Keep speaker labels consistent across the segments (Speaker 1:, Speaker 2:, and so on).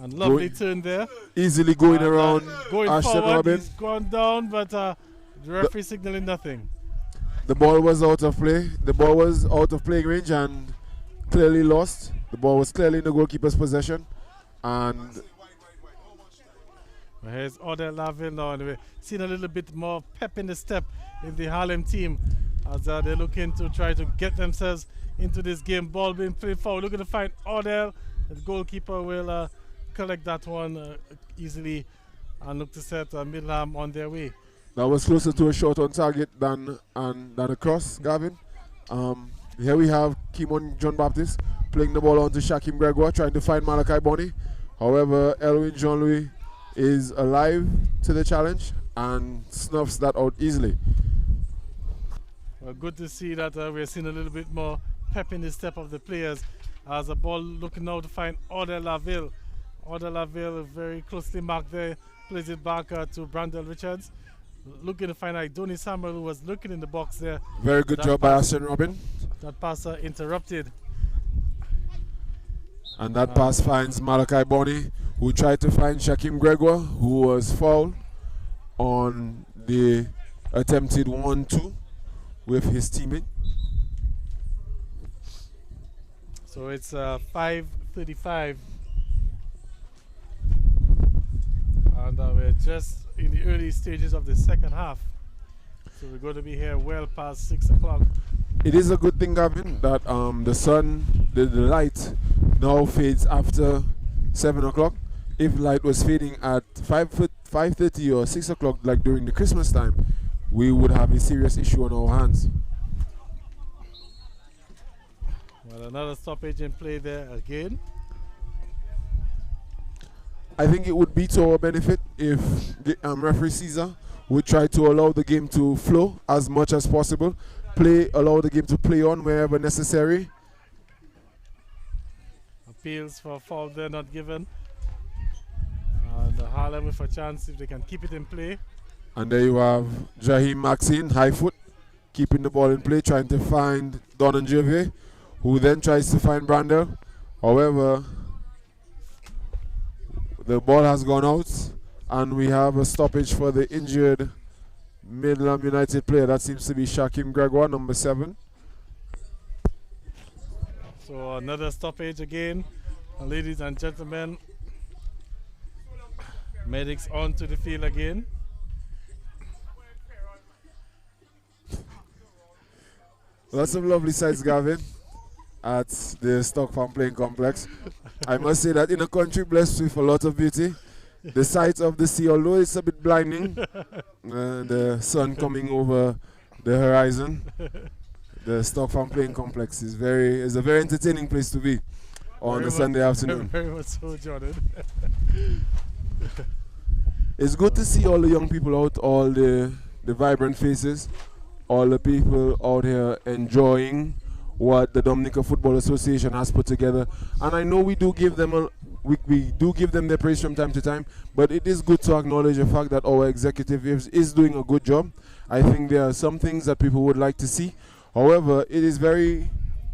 Speaker 1: And lovely turn there.
Speaker 2: Easily going around
Speaker 1: going
Speaker 2: Ashton
Speaker 1: forward,
Speaker 2: Robin.
Speaker 1: he's gone down, but the referee signaling nothing.
Speaker 2: The ball was out of play. The ball was out of playing range and clearly lost. The ball was clearly in the goalkeeper's possession. And
Speaker 1: here's Odell Laville now, and we're seeing a little bit more pep in the step in the Harlem team as they're looking to try to get themselves into this game. Ball being played forward, looking to find Odell. The goalkeeper will collect that one easily and look to set Middleham on their way.
Speaker 2: that was closer to a shot on target than a cross, Gavin. Here we have Kimon John Baptist playing the ball on to Shakim Gregoire, trying to find Malachi Bonny. However, Elwin Jean-Louis is alive to the challenge and snuffs that out easily.
Speaker 1: Well, good to see that we're seeing a little bit more pep in the step of the players as the ball looking now to find Odell Laville. Odell Laville very closely marked there, plays it back to Brandel Richards. Looking to find Idoni Samuel, who was looking in the box there.
Speaker 2: Very good job by Ashton Robin.
Speaker 1: That pass interrupted.
Speaker 2: And that pass finds Malachi Bonny, who tried to find Shakim Gregoire, who was fouled on the attempted 1-2 with his teammate.
Speaker 1: So it's 5:35. And we're just in the early stages of the second half. So we're going to be here well past 6 o'clock.
Speaker 2: It is a good thing, Gavin, that the sun, the light now fades after 7 o'clock. If light was fading at 5:30 or 6 o'clock, like during the Christmas time, we would have a serious issue on our hands.
Speaker 1: Well, another stoppage in play there again.
Speaker 2: I think it would be to our benefit if referee Caesar would try to allow the game to flow as much as possible. Allow the game to play on wherever necessary.
Speaker 1: Appeals for foul there not given. The Harlem with a chance if they can keep it in play.
Speaker 2: And there you have Jaheim Maxine, high foot, keeping the ball in play, trying to find Donan Gervais, who then tries to find Brandel. However, the ball has gone out, and we have a stoppage for the injured Midland United player. That seems to be Shakim Gregoire, number 7.
Speaker 1: So another stoppage again. Ladies and gentlemen, medics onto the field again.
Speaker 2: Lots of lovely sights, Gavin, at the Stock Farm Playing Complex. I must say that in a country blessed with a lot of beauty, the sight of the sea, although it's a bit blinding, the sun coming over the horizon, the Stock Farm Playing Complex is a very entertaining place to be on a Sunday afternoon.
Speaker 1: Very much so, Jordan.
Speaker 2: It's good to see all the young people out, all the vibrant faces, all the people out here enjoying what the Dominica Football Association has put together. And I know we do give them we do give them their praise from time to time, but it is good to acknowledge the fact that our executive is doing a good job. I think there are some things that people would like to see. However, it is very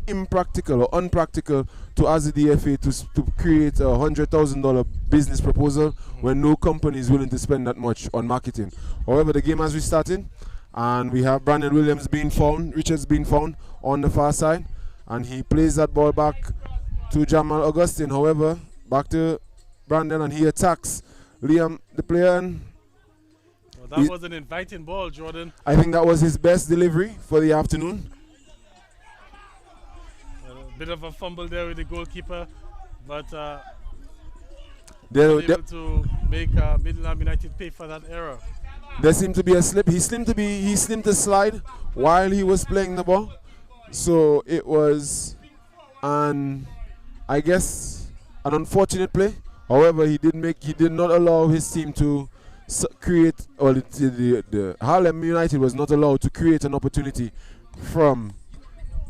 Speaker 2: impractical or unpractical to ask the DFA to create a $100,000 business proposal when no company is willing to spend that much on marketing. However, the game has restarted, and we have Brandon Williams being found, Richards being found on the far side, and he plays that ball back to Jamal Augustine. However, back to Brandon, and he attacks Liam, the player. And
Speaker 1: well, that was an inviting ball, Jordan.
Speaker 2: I think that was his best delivery for the afternoon.
Speaker 1: A bit of a fumble there with the goalkeeper, but
Speaker 2: they're
Speaker 1: able to make Midland United pay for that error.
Speaker 2: There seemed to be a slip. He seemed to slide while he was playing the ball. So it was I guess an unfortunate play. However, he did not allow his team to create, or the Harlem United was not allowed to create an opportunity from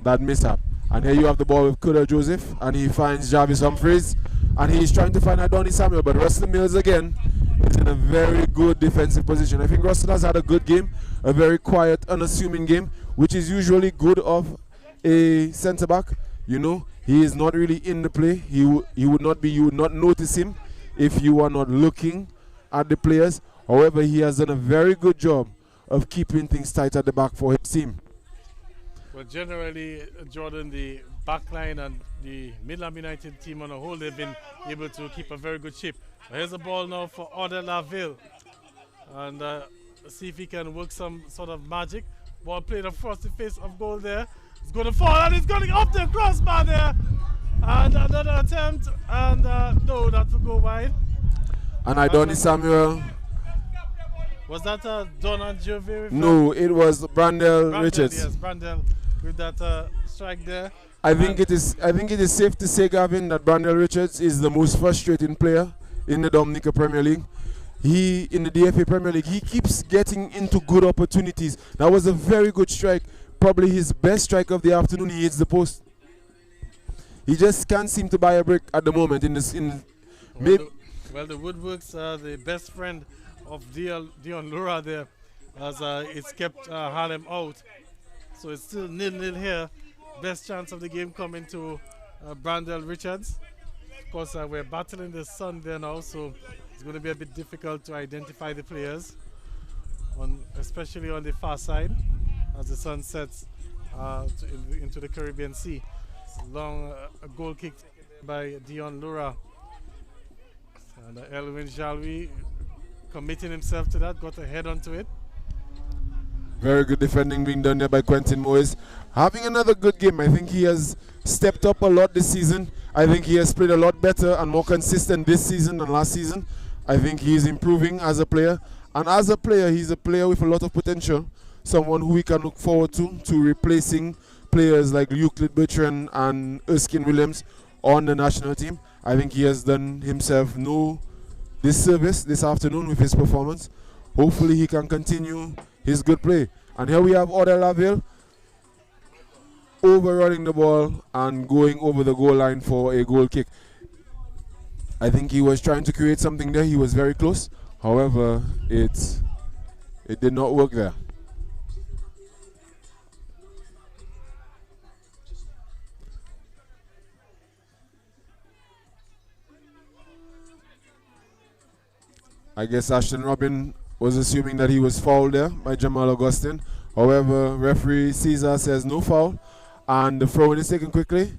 Speaker 2: that mishap. And here you have the ball with Kuda Joseph, and he finds Jarvis Humphreys, and he's trying to find Adoni Samuel, but Russell Mills again is in a very good defensive position. I think Russell has had a good game, a very quiet, unassuming game, which is usually good of a centre back. You know, he is not really in the play. You would not notice him if you are not looking at the players. However, he has done a very good job of keeping things tight at the back for his team.
Speaker 1: Well, generally, Jordan, the backline and the Midland United team on a whole, they've been able to keep a very good shape. Here's a ball now for Odell Laville. And see if he can work some sort of magic. Ball played across the face of goal there. It's going to fall and it's going up the crossbar there. And another attempt. And no, that will go wide.
Speaker 2: And Idoni Samuel.
Speaker 1: Was that Don and Jovi?
Speaker 2: No, it was Brandel Richards.
Speaker 1: Yes, Brandel with that strike there.
Speaker 2: I think it is safe to say, Gavin, that Brandel Richards is the most frustrating player in the Dominica Premier League. He, in the DFA Premier League, he keeps getting into good opportunities. That was a very good strike. Probably his best strike of the afternoon. He hits the post. He just can't seem to buy a break at the moment.
Speaker 1: Well, the Woodworks are the best friend of Dion Lura there, as it's kept Harlem out. So it's still 0-0 here. Best chance of the game coming to Brandel Richards. Of course, we're battling the sun there now, so it's going to be a bit difficult to identify the players, especially on the far side, as the sun sets into the Caribbean Sea. It's a long goal kick by Dion Lura. And Elwin Jalwi committing himself to that, got a head onto it.
Speaker 2: Very good defending being done there by Quentin Moyes. Having another good game. I think he has stepped up a lot this season. I think he has played a lot better and more consistent this season than last season. I think he is improving as a player. And as a player, he's a player with a lot of potential. Someone who we can look forward to replacing players like Euclid Bertrand and Erskine Williams on the national team. I think he has done himself no disservice this afternoon with his performance. Hopefully he can continue his good play. And here we have Odell Laville overrunning the ball and going over the goal line for a goal kick. I think he was trying to create something there. He was very close. However, it did not work there. I guess Ashton Robin was assuming that he was fouled there by Jamal Augustine. However, referee Caesar says no foul, and the throw-in is taken quickly.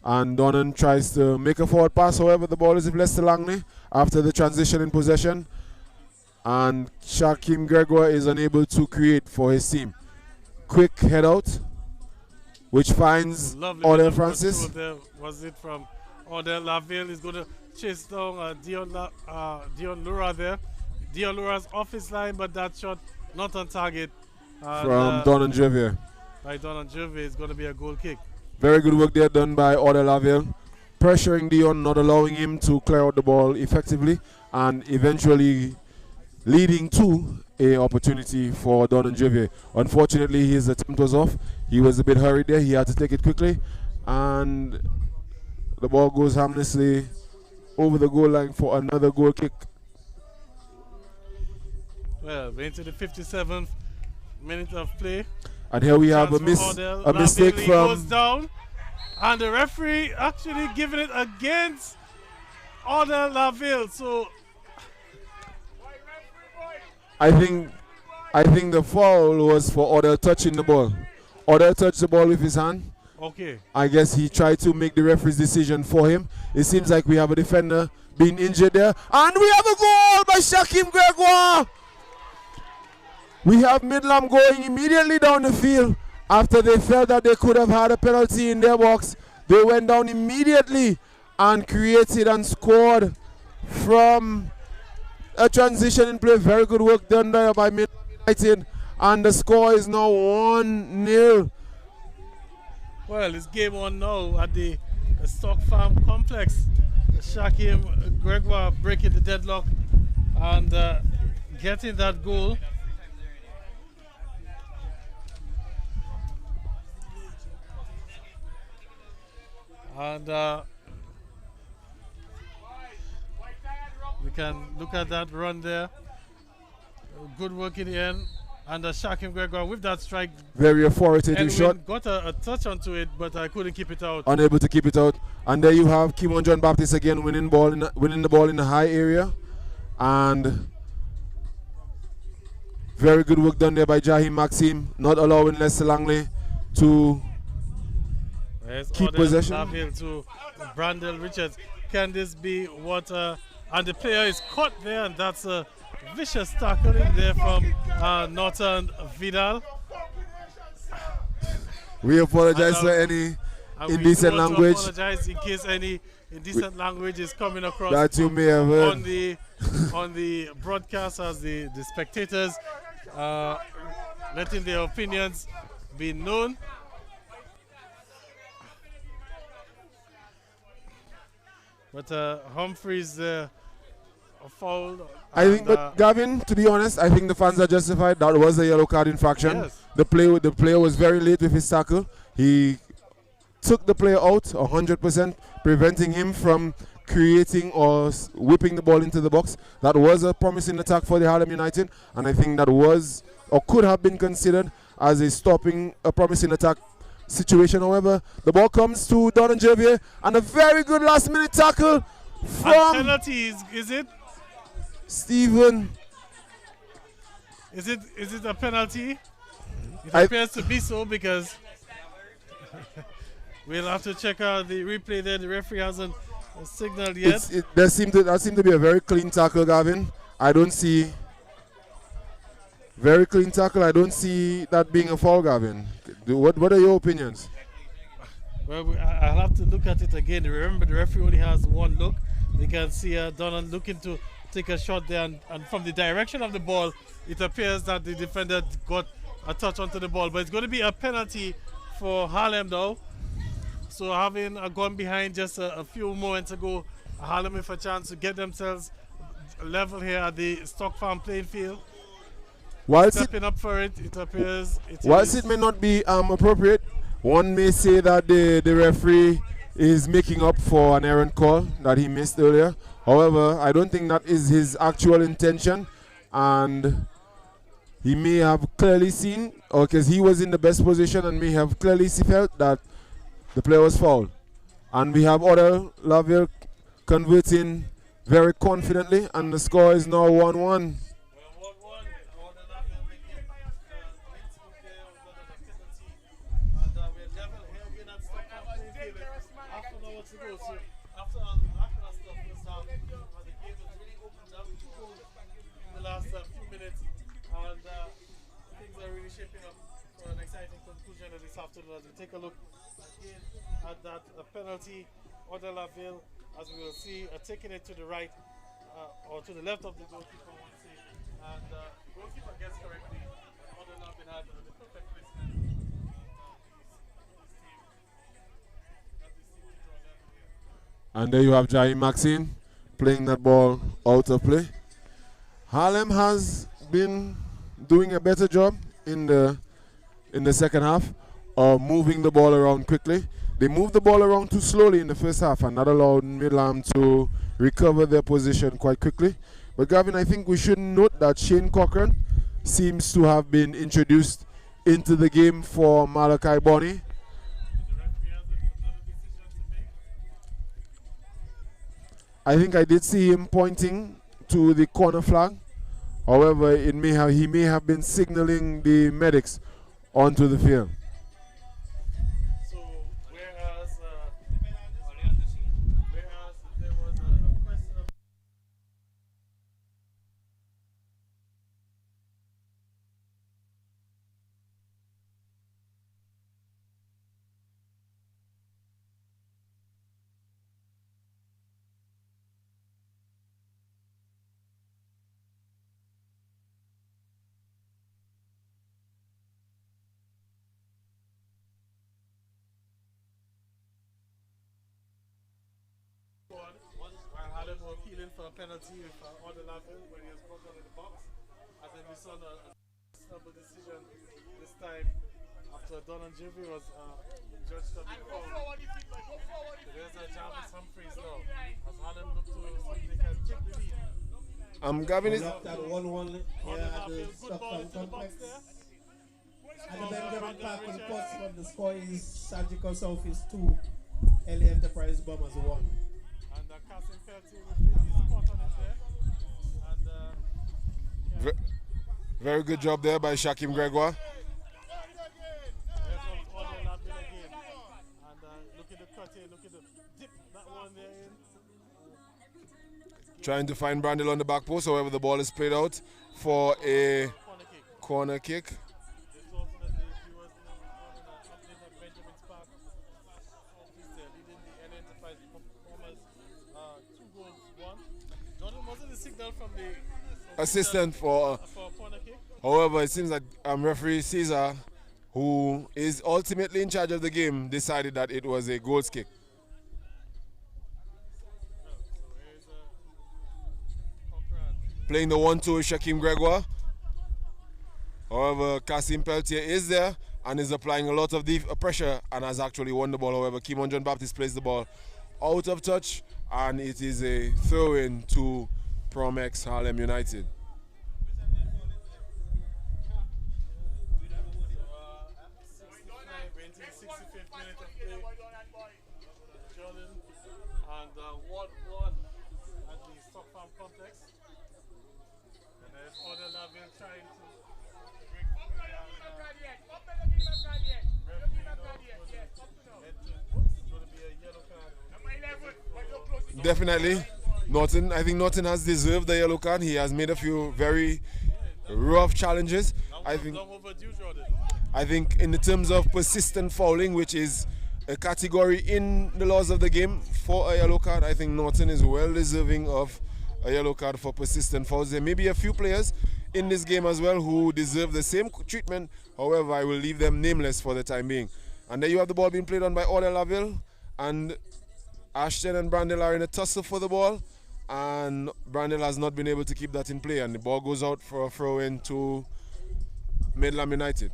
Speaker 2: And Donnan tries to make a forward pass. However, the ball is with Lester Langley after the transition in possession. And Shaquem Gregoire is unable to create for his team. Quick head out, which finds Odell Francis.
Speaker 1: Was it from Odell Laville? Is going to chase down Dion Lura there. Dion Lura's off his line, but that shot not on target.
Speaker 2: From Donan Javier.
Speaker 1: By Donan Javier is going to be a goal kick.
Speaker 2: Very good work there done by Odell Laville. Pressuring Dion, not allowing him to clear out the ball effectively, and eventually leading to a opportunity for Donan Javier. Unfortunately, his attempt was off. He was a bit hurried there. He had to take it quickly, and the ball goes harmlessly over the goal line for another goal kick.
Speaker 1: Well, we're into the 57th minute of play.
Speaker 2: And here we have a mistake from...
Speaker 1: goes down, and the referee actually giving it against Odell Laville. So
Speaker 2: I think the foul was for Odell touching the ball. Odell touched the ball with his hand.
Speaker 1: Okay.
Speaker 2: I guess he tried to make the referee's decision for him. It seems like we have a defender being injured there. And we have a goal by Shaquem Gregoire. We have Middleham going immediately down the field after they felt that they could have had a penalty in their box. They went down immediately and created and scored from a transition in play. Very good work done there by Midland United. And the score is now 1-0.
Speaker 1: Well, it's game on now at the Stock Farm Complex. Shaquem Gregoire breaking the deadlock and getting that goal. And we can look at that run there. Good work in the end And Shaquem Gregoire with that strike.
Speaker 2: Very authoritative
Speaker 1: Edwin
Speaker 2: shot.
Speaker 1: got a touch onto it, but I couldn't keep it out.
Speaker 2: Unable to keep it out. And there you have Kimon John Baptist again winning the ball in the high area. And very good work done there by Jaheim Maxim, not allowing Lester Langley to keep possession.
Speaker 1: To Brandel Richards. Can this be what? And the player is caught there, and that's a vicious tackle in there from Norton Vidal.
Speaker 2: We apologize for any indecent language.
Speaker 1: Apologize in case any indecent language is coming across
Speaker 2: that you may have heard
Speaker 1: on the broadcast as the spectators letting their opinions be known. But Humphreys fouled.
Speaker 2: I think, but Gavin, to be honest, I think the fans are justified. That was a yellow card infraction.
Speaker 1: Yes.
Speaker 2: The player was very late with his tackle. He took the player out 100%, preventing him from creating or whipping the ball into the box. That was a promising attack for the Harlem United, and I think that was or could have been considered as a promising attack situation. However, the ball comes to Donan Javier, and a very good last-minute tackle from
Speaker 1: penalties. Is it?
Speaker 2: Stephen.
Speaker 1: Is it a penalty? It appears to be so, because we'll have to check out the replay there. The referee hasn't signaled yet.
Speaker 2: That seemed to be a very clean tackle, Gavin. I don't see very clean tackle. I don't see that being a foul, Gavin. What are your opinions?
Speaker 1: Well, I'll have to look at it again. Remember, the referee only has one look. You can see Donald looking to take a shot there, and from the direction of the ball, it appears that the defender got a touch onto the ball. But it's going to be a penalty for Harlem though. So having gone behind just a few moments ago, Harlem with a chance to get themselves level here at the Stock Farm playing field. Stepping up for it, it appears.
Speaker 2: Whilst it may not be appropriate, one may say that the referee is making up for an errant call that he missed earlier. However, I don't think that is his actual intention, and he may have clearly seen, or because he was in the best position and may have clearly felt that the player was fouled. And we have Odell Laville converting very confidently, and the score is now 1-1.
Speaker 1: Take a look again at that penalty. Odell Laville, as we will see, taking it to the right or to the left of the goalkeeper, I want to say. And the goalkeeper gets correctly. Odell Laville had the perfect placement.
Speaker 2: And there you have Jaheim Maxine playing that ball out of play. Harlem has been doing a better job in the second half, moving the ball around quickly. They moved the ball around too slowly in the first half, and that allowed Middleham to recover their position quite quickly. But Gavin, I think we should note that Shane Cochran seems to have been introduced into the game for Malachi Bonney. I think I did see him pointing to the corner flag. However, he may have been signaling the medics onto the field.
Speaker 1: So whereas there was a question of while Harlem were appealing for a penalty with Odell Laville when he was brought on in the box. And then we saw a stumble decision this time after Donan Javier was judged to be fouled. There's a Jarvis Humphreys now as Harlem look to see if they can take the lead.
Speaker 2: Gavin is.
Speaker 3: Locked at 1-1 here at the Stockton complex. At the Benjamin Parking post, but the score is Surgical Southeast 2, LA Enterprise Bombers 1.
Speaker 1: And Cassim Peltier with his spot on it there. And
Speaker 2: Very good job there by Shakim Gregoire.
Speaker 1: here comes Odell Laville again. And look at the cut here, look at the dip that one there in.
Speaker 2: Trying to find Brandel on the back post, however the ball is played out for a
Speaker 1: Corner kick.
Speaker 2: corner kick.
Speaker 1: This also that the viewers know is running an update at Benjamin's Park. Southeast there, leading the LA Enterprise Bombers 2 goals, 1. Jordan, wasn't the signal from the
Speaker 2: Assistant for.
Speaker 1: for a corner kick?
Speaker 2: However, it seems that referee Caesar, who is ultimately in charge of the game, decided that it was a goals kick.
Speaker 1: So here's Cochran.
Speaker 2: Playing the 1-2 is Shakim Gregoire. However, Cassim Peltier is there and is applying a lot of pressure and has actually won the ball. However, Kimon John Baptist plays the ball out of touch and it is a throw-in to Promex Harlem United.
Speaker 1: 65th minute of play. Jordan and 1-1 at the Stock Farm Complex. And there's Odell Laville trying to break through it's going to be a yellow card.
Speaker 2: Definitely. Norton, I think Norton has deserved the yellow card. He has made a few very rough challenges. I think
Speaker 1: Long overdue, Jordan.
Speaker 2: I think in the terms of persistent fouling, which is a category in the laws of the game for a yellow card, I think Norton is well deserving of a yellow card for persistent fouls. There may be a few players in this game as well who deserve the same treatment. However, I will leave them nameless for the time being. And there you have the ball being played on by Odell Laville. And Ashton and Brandel are in a tussle for the ball. And Brandel has not been able to keep that in play. And the ball goes out for a throw-in to Midland United.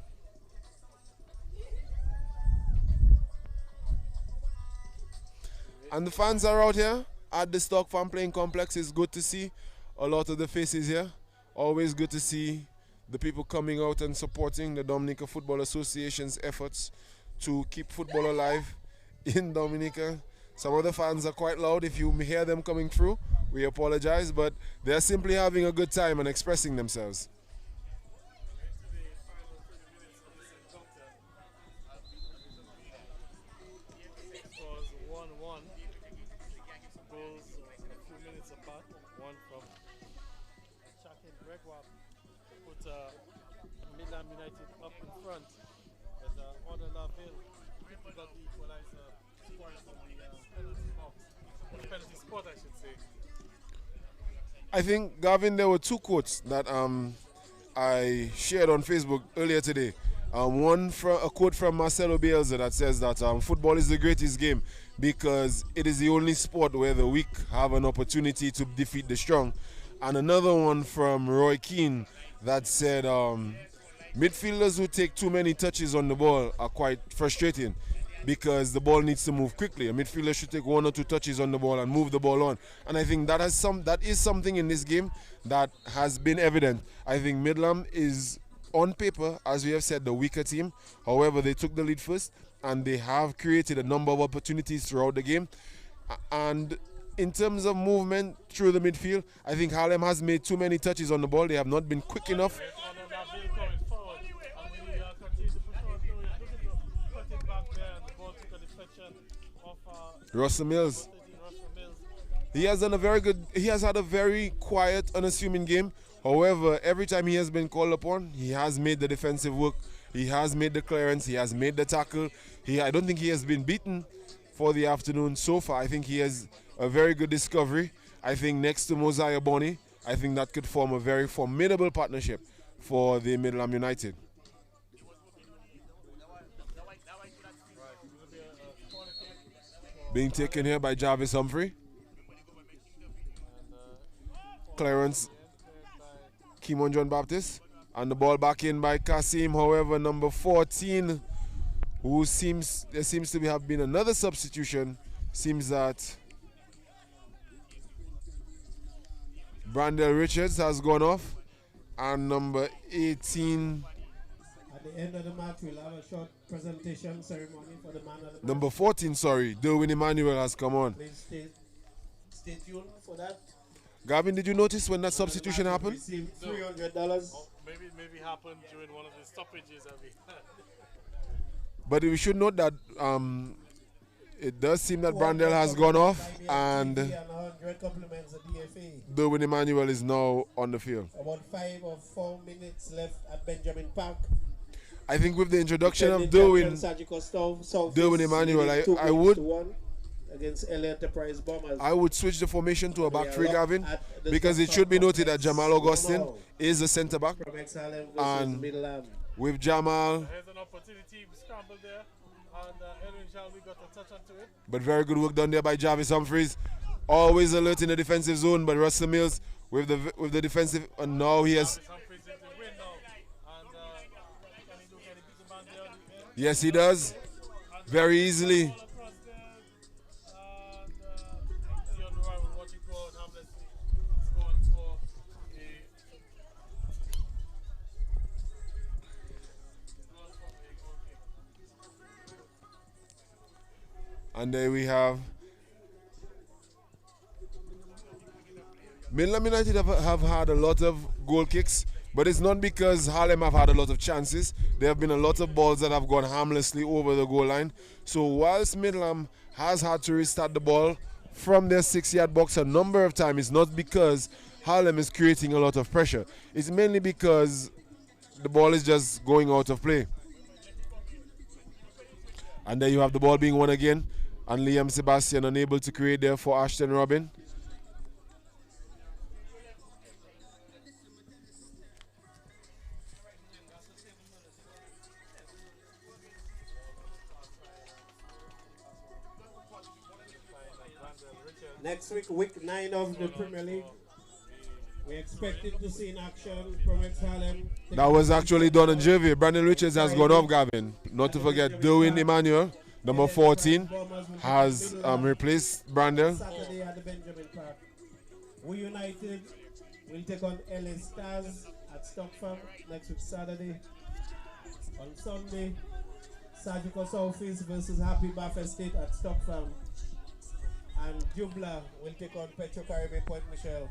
Speaker 2: And the fans are out here at the Stock Farm Playing Complex. It's good to see a lot of the faces here. Always good to see the people coming out and supporting the Dominica Football Association's efforts to keep football alive in Dominica. Some of the fans are quite loud. If you hear them coming through, we apologize, but they're simply having a good time and expressing themselves.
Speaker 1: Put Midland United up in front as Odell Laville got the equalizer scoring from the penalty box, or the penalty spot, I should say.
Speaker 2: I think, Gavin, there were two quotes that I shared on Facebook earlier today. One from a quote from Marcelo Bielsa that says that football is the greatest game because it is the only sport where the weak have an opportunity to defeat the strong. And another one from Roy Keane that said midfielders who take too many touches on the ball are quite frustrating because the ball needs to move quickly. A midfielder should take 1 or 2 touches on the ball and move the ball on. And I think that is something in this game that has been evident. I think Middleham is, on paper, as we have said, the weaker team. However, they took the lead first and they have created a number of opportunities throughout the game. And in terms of movement through the midfield, I think Harlem has made too many touches on the ball. They have not been quick enough. Russell Mills. He has had a very quiet, unassuming game. However, every time he has been called upon, he has made the defensive work. He has made the clearance. He has made the tackle. I don't think he has been beaten for the afternoon so far. I think he has a very good discovery. I think next to Mosiah Bonney, I think that could form a very formidable partnership for the Midland United. Being taken here by Jarvis Humphrey. Clearance, Kimon John Baptist. And the ball back in by Kasim. However, number 14, there seems to have been another substitution. Seems that Brandel Richards has gone off, and number 18,
Speaker 3: At the end of the match, we'll have a short presentation ceremony for the man of the match.
Speaker 2: number 14, sorry, Derwin Emmanuel has come on.
Speaker 3: Please stay tuned for that.
Speaker 2: Gavin, did you notice when that substitution happened?
Speaker 3: Received $300.
Speaker 1: Oh, maybe happened during one of the stoppages that we had.
Speaker 2: But we should note that it does seem that Brandel has gone off, and
Speaker 3: 100 compliments of DFA.
Speaker 2: Derwin Emmanuel is now on the field.
Speaker 3: About 5 or 4 minutes left at Benjamin Park.
Speaker 2: I think with the introduction of
Speaker 3: Defending
Speaker 2: Derwin
Speaker 3: Derwin
Speaker 2: Emmanuel, I would
Speaker 3: against LA Enterprise Bombers.
Speaker 2: I would switch the formation to a back
Speaker 3: We are
Speaker 2: three,
Speaker 3: locked
Speaker 2: Gavin,
Speaker 3: at the
Speaker 2: because it
Speaker 3: Stockton
Speaker 2: should be noted that
Speaker 3: complex.
Speaker 2: Jamal Augustine is a centre back.
Speaker 3: From Harlem
Speaker 2: And-
Speaker 3: versus Middleham.
Speaker 2: With Jamal,
Speaker 1: There's an opportunity, scramble there, and Edwin Shelby got a touch onto it.
Speaker 2: but very good work done there by Jarvis Humphreys. Always alert in the defensive zone, but Russell Mills with the defensive, and now he has.
Speaker 1: Humphries is the win now, and can he beat the man there on the end?
Speaker 2: Yes, he does. Very easily.
Speaker 1: All across there, and Dion Roy will watch it go out harmlessly. Scoring for
Speaker 2: And there we have Midland United have had a lot of goal kicks, but it's not because Harlem have had a lot of chances. There have been a lot of balls that have gone harmlessly over the goal line. So whilst Middleham has had to restart the ball from their 6-yard box a number of times, it's not because Harlem is creating a lot of pressure. It's mainly because the ball is just going out of play. And there you have the ball being won again, and Liam Sebastian unable to create there for Ashton Robin.
Speaker 3: Next week, week 9 of the Premier League. We're expecting to see in action from Harlem.
Speaker 2: That was actually done on JV. Brandon Richards has gone off, Gavin. Not to forget, Derwin Emmanuel, number 14, has replaced Brandon.
Speaker 3: Saturday at the Benjamin Park. We United will take on LA Stars at Stockton next week Saturday. On Sunday, Surgical Southeast versus Happy Bath Estate at Stockton. And Jubla will take on Petro Caribbean Point Michelle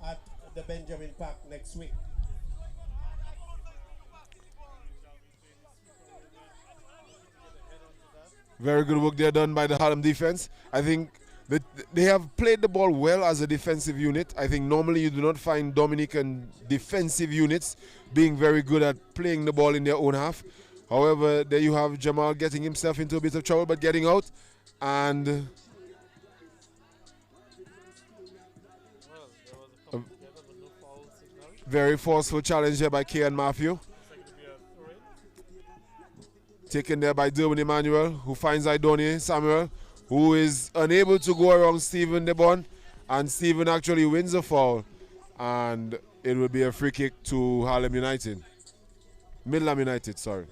Speaker 3: at the Benjamin Park next week.
Speaker 2: Very good work there done by the Harlem defense. I think that they have played the ball well as a defensive unit. I think normally you do not find Dominican defensive units being very good at playing the ball in their own half. However, there you have Jamal getting himself into a bit of trouble but getting out. And a very forceful challenge here by Kian Matthew. Taken there by Derwin Emmanuel, who finds Idoni Samuel, who is unable to go around Stephen DeBon, and Stephen actually wins a foul, and it will be a free kick to Harlem United. Midland United, sorry.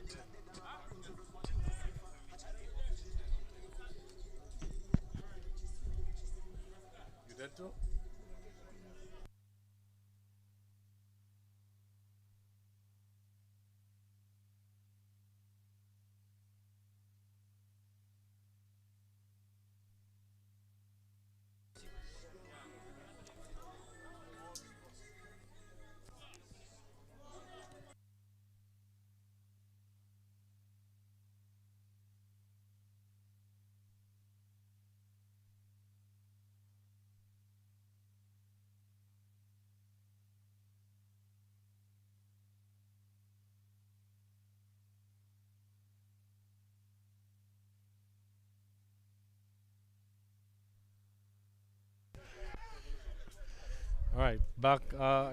Speaker 1: All right, back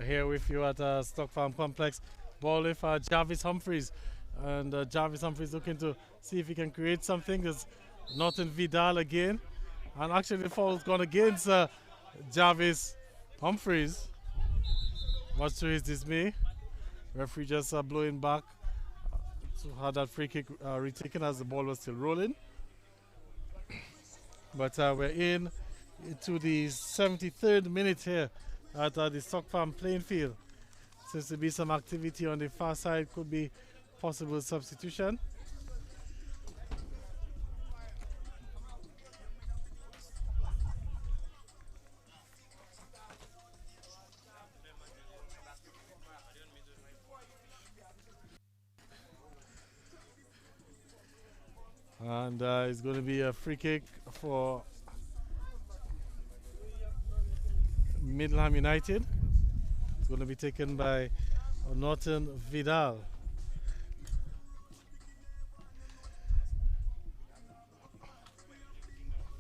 Speaker 1: here with you at Stock Farm Complex. Ball with Jarvis Humphries. And Jarvis Humphries looking to see if he can create something. There's Norton Vidal again. And actually the foul's gone against Jarvis Humphries. Much to his dismay. Referee just blowing back to have that free kick retaken as the ball was still rolling. But we're in to the 73rd minute here at the Stock Farm playing field. Seems to be some activity on the far side, could be possible substitution. And it's going to be a free kick for Middleham United. It's going to be taken by Norton Vidal.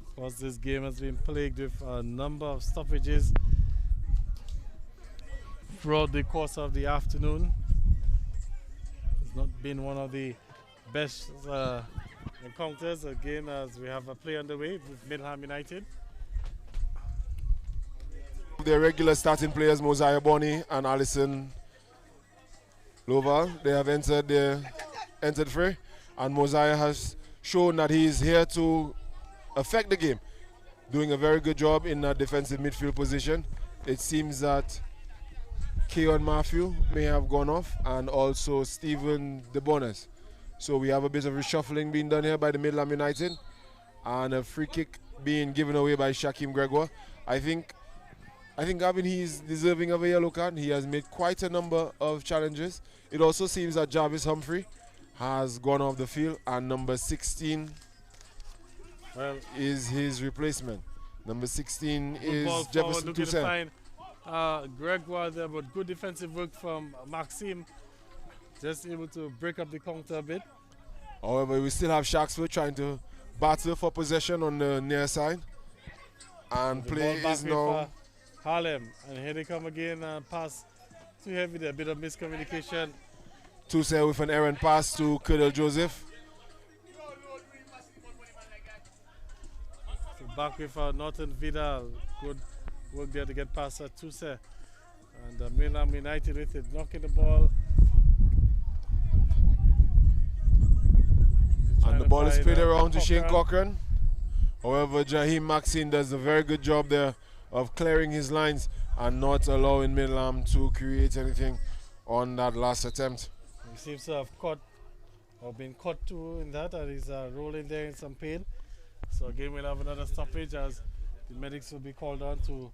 Speaker 1: Of course, this game has been plagued with a number of stoppages throughout the course of the afternoon. It's not been one of the best encounters again, as we have a play underway with Middleham United.
Speaker 2: The regular starting players, Mosiah Bonney and Alison Loval, they have entered free, and Mosiah has shown that he is here to affect the game, doing a very good job in that defensive midfield position. It seems that Keon Matthew may have gone off, and also Stephen DeBonis. So we have a bit of reshuffling being done here by the Midland United, and a free kick being given away by Shaquem Gregoire. I think Gavin, he's deserving of a yellow card. He has made quite a number of challenges. It also seems that Jarvis Humphrey has gone off the field, and number 16 is his replacement. Number 16 is Jefferson Toussaint.
Speaker 1: Gregoire there, but good defensive work from Maxime. Just able to break up the counter a bit.
Speaker 2: However, we still have Sharksford trying to battle for possession on the near side. And
Speaker 1: The
Speaker 2: play
Speaker 1: ball
Speaker 2: is
Speaker 1: back
Speaker 2: now...
Speaker 1: with, Harlem, and here they come again. Pass too heavy there, a bit of miscommunication.
Speaker 2: Toussaint with an errant pass to Kedel Joseph.
Speaker 1: So back with Norton Vidal. Good work there to get past Toussaint. And Midland United with it, knocking the ball.
Speaker 2: And the ball is played around to Shane Cochran. However, Jaheim Maxine does a very good job there of clearing his lines and not allowing Midland to create anything on that last attempt.
Speaker 1: He seems to have caught or been caught too in that, and he's rolling there in some pain. So again, we'll have another stoppage as the medics will be called on to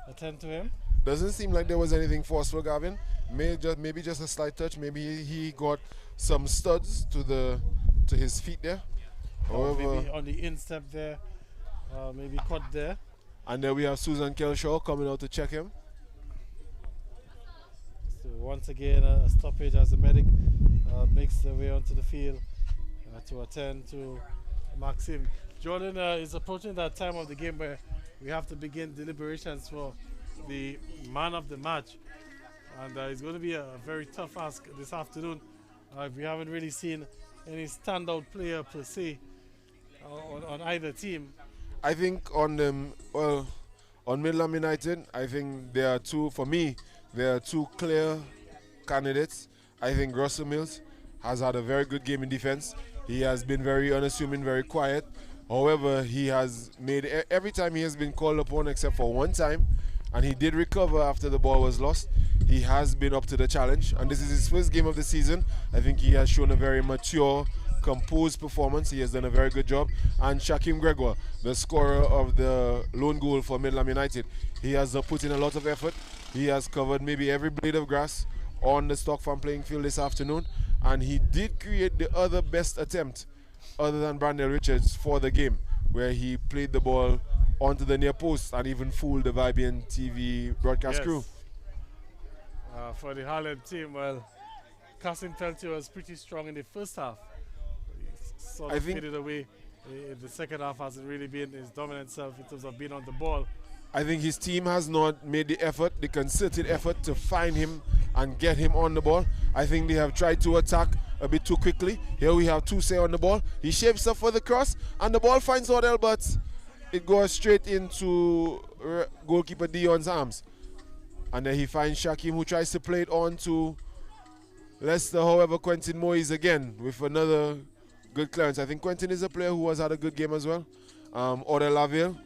Speaker 1: attend to him.
Speaker 2: Doesn't seem like there was anything forceful, Gavin. Maybe just a slight touch. Maybe he got some studs to his feet there.
Speaker 1: Or
Speaker 2: However,
Speaker 1: maybe on the instep there, maybe caught there.
Speaker 2: and then we have Susan Kelshaw coming out to check him.
Speaker 1: So once again, a stoppage as the medic makes their way onto the field to attend to Maxime. Jordan is approaching that time of the game where we have to begin deliberations for the man of the match. And it's going to be a very tough ask this afternoon. We haven't really seen any standout player per se on either team.
Speaker 2: I think on Midland United, I think there are two clear candidates. I think Russell Mills has had a very good game in defense. He has been very unassuming, very quiet. However, he has made every time he has been called upon except for one time, and he did recover after the ball was lost. He has been up to the challenge, and this is his first game of the season. I think he has shown a very mature, composed performance. He has done a very good job. And Shaquem Gregoire, the scorer of the lone goal for Midland United, he has put in a lot of effort. He has covered maybe every blade of grass on the Stock Farm playing field this afternoon, and he did create the other best attempt other than Brandel Richards for the game, where he played the ball onto the near post and even fooled the Vibian TV broadcast crew.
Speaker 1: For the Harlem team, well, Kasim Peltier was pretty strong in the first half. He sort of faded away. In the second half hasn't really been his dominant self in terms of being on the ball.
Speaker 2: I think his team has not made the concerted effort to find him and get him on the ball. I think they have tried to attack a bit too quickly. Here we have Toussaint on the ball. He shapes up for the cross, and the ball finds Odell, but it goes straight into goalkeeper Dion's arms. And then he finds Shaquem, who tries to play it on to Leicester. However, Quentin Moyes again with another good clearance. I think Quentin is a player who has had a good game as well. Odell Laville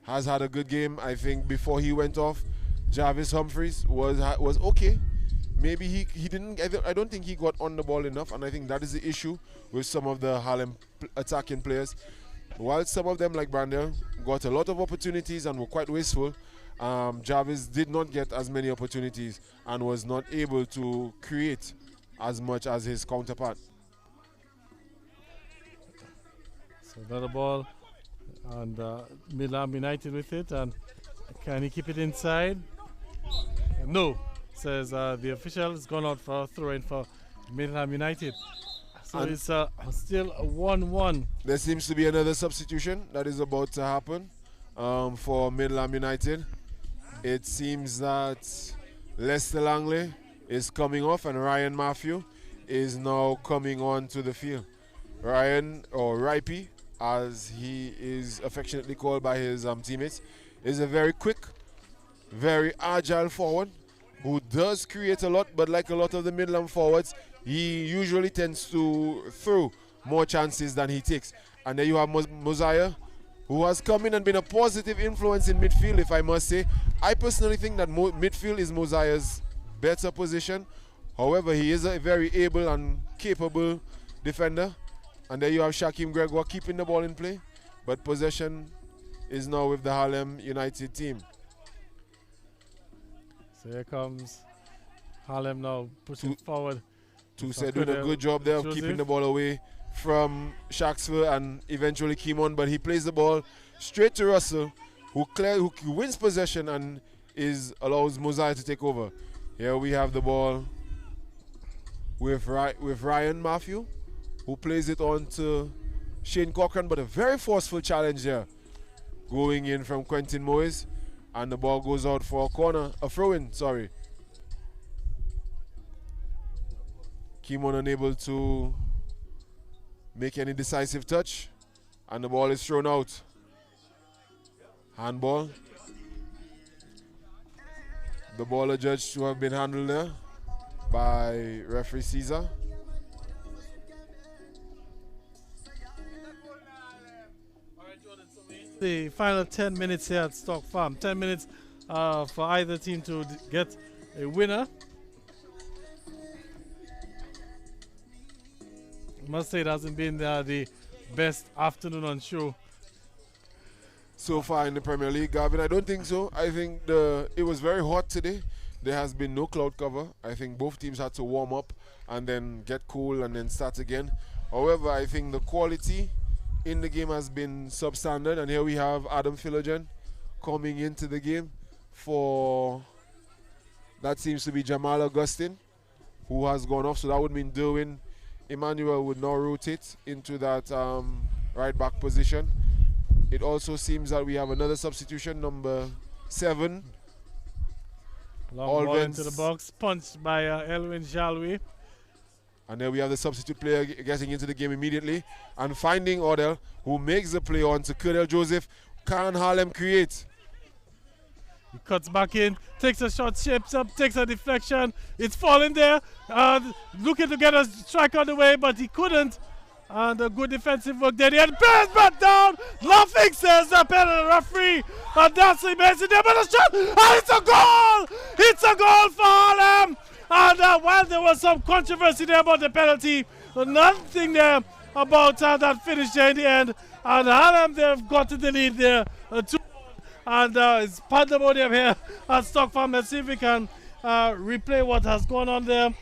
Speaker 2: has had a good game. I think before he went off, Jarvis Humphreys was okay. Maybe he didn't. I don't think he got on the ball enough, and I think that is the issue with some of the Harlem attacking players. While some of them, like Brandel, got a lot of opportunities and were quite wasteful, Jarvis did not get as many opportunities and was not able to create as much as his counterpart.
Speaker 1: So another ball, and Midland United with it, and can he keep it inside? No, says the official has gone out for a throw-in for Middleham United. So
Speaker 2: And
Speaker 1: it's still a 1-1.
Speaker 2: there seems to be another substitution that is about to happen for Midland United. It seems that Lester Langley is coming off and Ryan Matthew is now coming on to the field. Ryan, or Ripey, as he is affectionately called by his teammates, is a very quick, very agile forward who does create a lot, but like a lot of the Midland forwards, he usually tends to throw more chances than he takes. And then you have Mosiah, who has come in and been a positive influence in midfield, if I must say. I personally think that midfield is Mosiah's better position. However, he is a very able and capable defender. And there you have Shaquem Gregoire keeping the ball in play. But possession is now with the Harlem United team.
Speaker 1: So here comes Harlem now pushing forward.
Speaker 2: Tusa doing a good job there of keeping the ball away from Shaxville and eventually Kimon, but he plays the ball straight to Russell, who wins possession and allows Mosiah to take over. Here we have the ball with Ryan Matthew, who plays it on to Shane Cochran, but a very forceful challenge there, going in from Quentin Moyes, and the ball goes out for a throw-in, sorry. Kimon unable to make any decisive touch, and the ball is thrown out. Handball. The ball adjudged to have been handled there by referee Caesar.
Speaker 1: The final 10 minutes here at Stock Farm. 10 minutes for either team to get a winner. I must say it hasn't been the best afternoon on show
Speaker 2: So far in the Premier League, Gavin, I don't think so. I think it was very hot today. There has been no cloud cover. I think both teams had to warm up and then get cool and then start again. However, I think the quality in the game has been substandard, and here we have Adam Philogen coming into the game for, that seems to be Jamal Augustine, who has gone off, so that would mean Derwin Emmanuel would now rotate into that right back position. It also seems that we have another substitution, number 7.
Speaker 1: Long ball into the box, punched by Elwin Jalwe.
Speaker 2: And then we have the substitute player getting into the game immediately and finding Odell, who makes the play on to Colonel Joseph. Can Harlem create?
Speaker 1: He cuts back in, takes a shot, shapes up, takes a deflection. It's falling there. Looking to get a strike on the way, but he couldn't. And a good defensive work there. He had pass back down. Nothing says the penalty referee. And that's the amazing there, but a shot. And it's a goal! It's a goal for Harlem. And while there was some controversy there about the penalty, nothing there about that finish there in the end. And Harlem, they've got to the lead there. And it's pandemonium here at Stock Farm. Let's see if we can replay what has gone on there.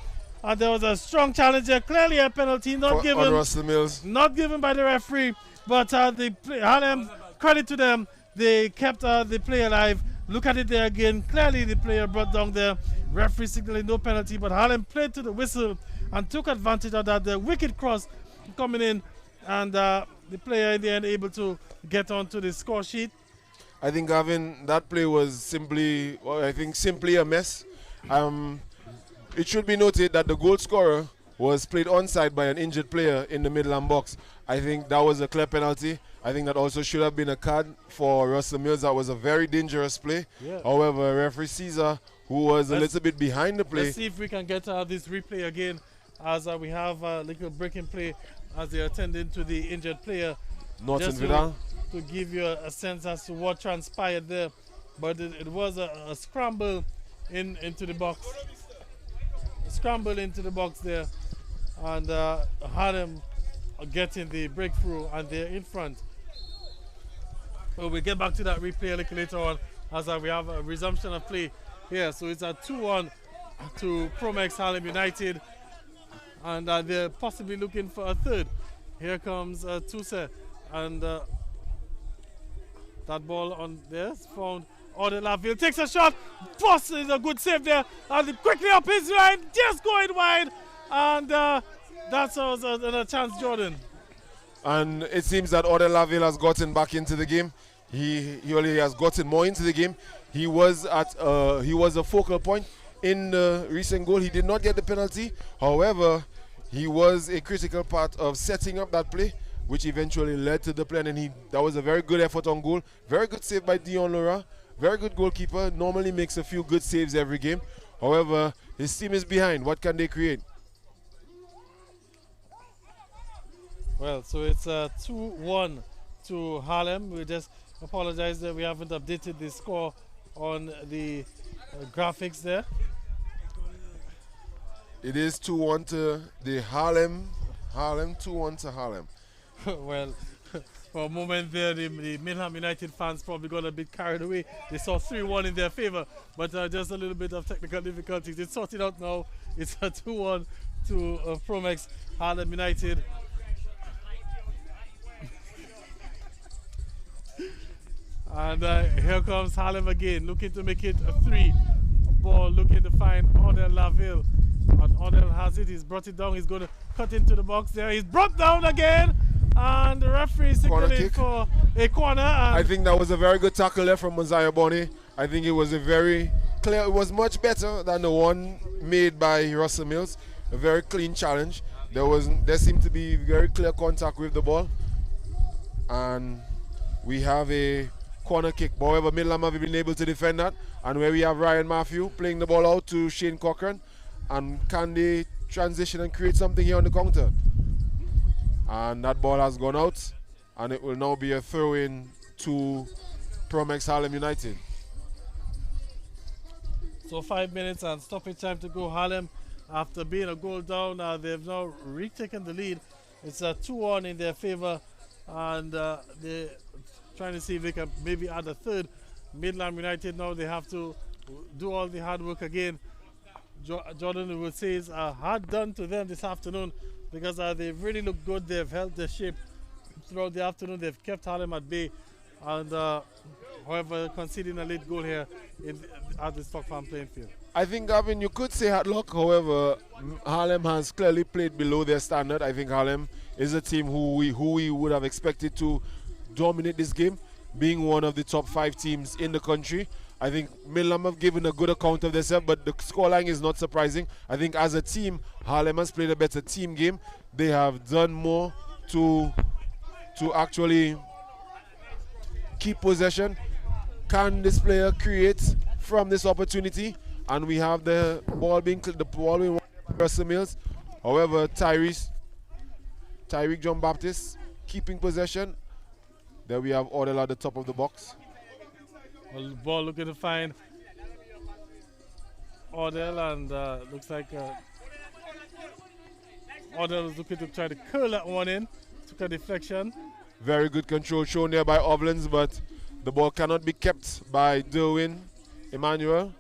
Speaker 1: And there was a strong challenge there. Clearly a penalty, not given.
Speaker 2: Russell Mills.
Speaker 1: Not given by the referee. But Harlem, credit to them. They kept the play alive. Look at it there again. Clearly the player brought down there. Referee signaling no penalty. But Harlem played to the whistle and took advantage of that. The wicked cross coming in. And the player in the end able to get onto the score sheet.
Speaker 2: I think, Gavin, that play was simply a mess. It should be noted that the goal scorer was played onside by an injured player in the Midland box. I think that was a clear penalty. I think that also should have been a card for Russell Mills. That was a very dangerous play. Yeah. However, referee Caesar, who was a little bit behind the play.
Speaker 1: Let's see if we can get this replay again, as we have a little break in play as they are attending to the injured player.
Speaker 2: Norton Vidal.
Speaker 1: to give you a sense as to what transpired there. But it was a scramble into the box. A scramble into the box there. And Harlem getting the breakthrough, and they're in front. Well, we'll get back to that replay a little later on as we have a resumption of play here. So it's a 2-1 to Promex Harlem United. And they're possibly looking for a third. Here comes Tuse. And that ball on there is found. Ode Laville takes a shot. Boss is a good save there. And quickly up his line. Just going wide. And that's another chance, Jordan.
Speaker 2: And it seems that Ode Laville has gotten back into the game. He only has gotten more into the game. He was a focal point in the recent goal. He did not get the penalty. However, he was a critical part of setting up that play, which eventually led to the play. And that was a very good effort on goal. Very good save by Dion Laura. Very good goalkeeper. Normally makes a few good saves every game. However, his team is behind. What can they create?
Speaker 1: Well, so it's 2-1 to Harlem. We just apologize that we haven't updated the score on the graphics there.
Speaker 2: It is 2-1 to the Harlem. 2-1 to Harlem.
Speaker 1: Well, for a moment there, the Midland United fans probably got a bit carried away. They saw 3-1 in their favor, but just a little bit of technical difficulties. It's sorted out now. It's a 2-1 to Promex Harlem United. And here comes Harlem again, looking to make it a 3. A ball looking to find Odell Laville. And Odell has it. He's brought it down. He's going to cut into the box there. He's brought down again. And the referee signaling for a corner.
Speaker 2: I think that was a very good tackle there from Mosiah Bonny. I think it was a very clear, it was much better than the one made by Russell Mills. A very clean challenge. There seemed to be very clear contact with the ball. And we have a corner kick. However, Middleham have been able to defend that. And where we have Ryan Matthew playing the ball out to Shane Cochran. And can they transition and create something here on the counter? And that ball has gone out. And it will now be a throw-in to Promex Harlem United.
Speaker 1: So 5 minutes and stoppage time to go. Harlem, after being a goal down, they've now retaken the lead. It's a 2-1 in their favor. And they're trying to see if they can maybe add a third. Midland United now, they have to do all the hard work again. Jordan would say it's hard done to them this afternoon because they've really looked good. They've held their shape throughout the afternoon. They've kept Harlem at bay. And however, conceding a late goal here at the Stock Farm playing field.
Speaker 2: I think, Gavin, you could say hard luck. However, Harlem has clearly played below their standard. I think Harlem is a team who we would have expected to dominate this game, being one of the top 5 teams in the country. I think Middleham have given a good account of themselves, but the scoreline is not surprising. I think as a team, Harlem has played a better team game. They have done more to actually keep possession. Can this player create from this opportunity? And we have the ball being Russell Mills. However, Tyreek John Baptist keeping possession. There we have Odell at the top of the box.
Speaker 1: Well, the ball looking to find Odell, and looks like Odell is looking to try to curl that one in. Took a deflection.
Speaker 2: Very good control shown there by Ovlins, but the ball cannot be kept by Derwin Emmanuel.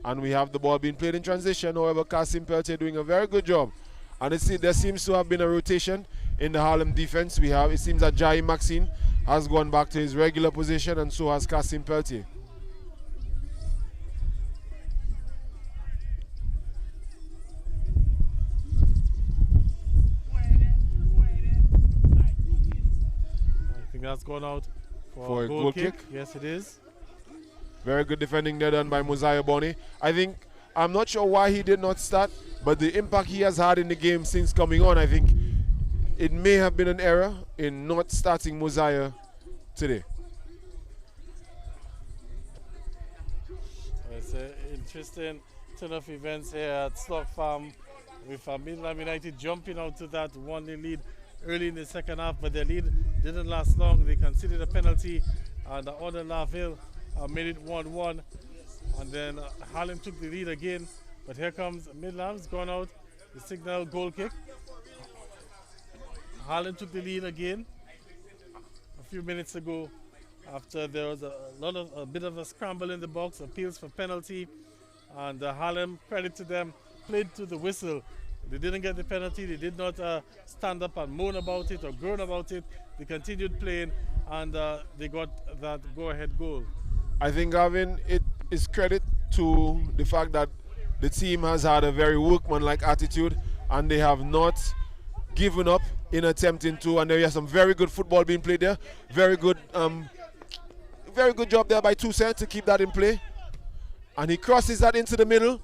Speaker 2: And we have the ball being played in transition. However, Kasim Peltier doing a very good job. And there seems to have been a rotation in the Harlem defense. It seems that Jai Maxine has gone back to his regular position, and so has Kasim Peltier.
Speaker 1: I think that's gone out
Speaker 2: for a goal kick.
Speaker 1: Yes, it is.
Speaker 2: Very good defending there done by Mosiah Bonny. I'm not sure why he did not start, but the impact he has had in the game since coming on, I think it may have been an error in not starting Mosiah today.
Speaker 1: It's an interesting turn of events here at Stock Farm with Midland United jumping out to that 1-0 lead early in the second half, but their lead didn't last long. They conceded a penalty, and the other Laville made it 1-1. And then Harlem took the lead again. But here comes Midland's gone out. The signal goal kick. Harlem took the lead again a few minutes ago after there was a bit of a scramble in the box, appeals for penalty, and Harlem, credit to them, played to the whistle. They didn't get the penalty. They did not stand up and moan about it or groan about it. They continued playing, and they got that go-ahead goal.
Speaker 2: I think, Gavin, it is credit to the fact that the team has had a very workmanlike attitude, and they have not given up in attempting to, and there is some very good football being played there. Very good job there by Toussaint to keep that in play. And he crosses that into the middle.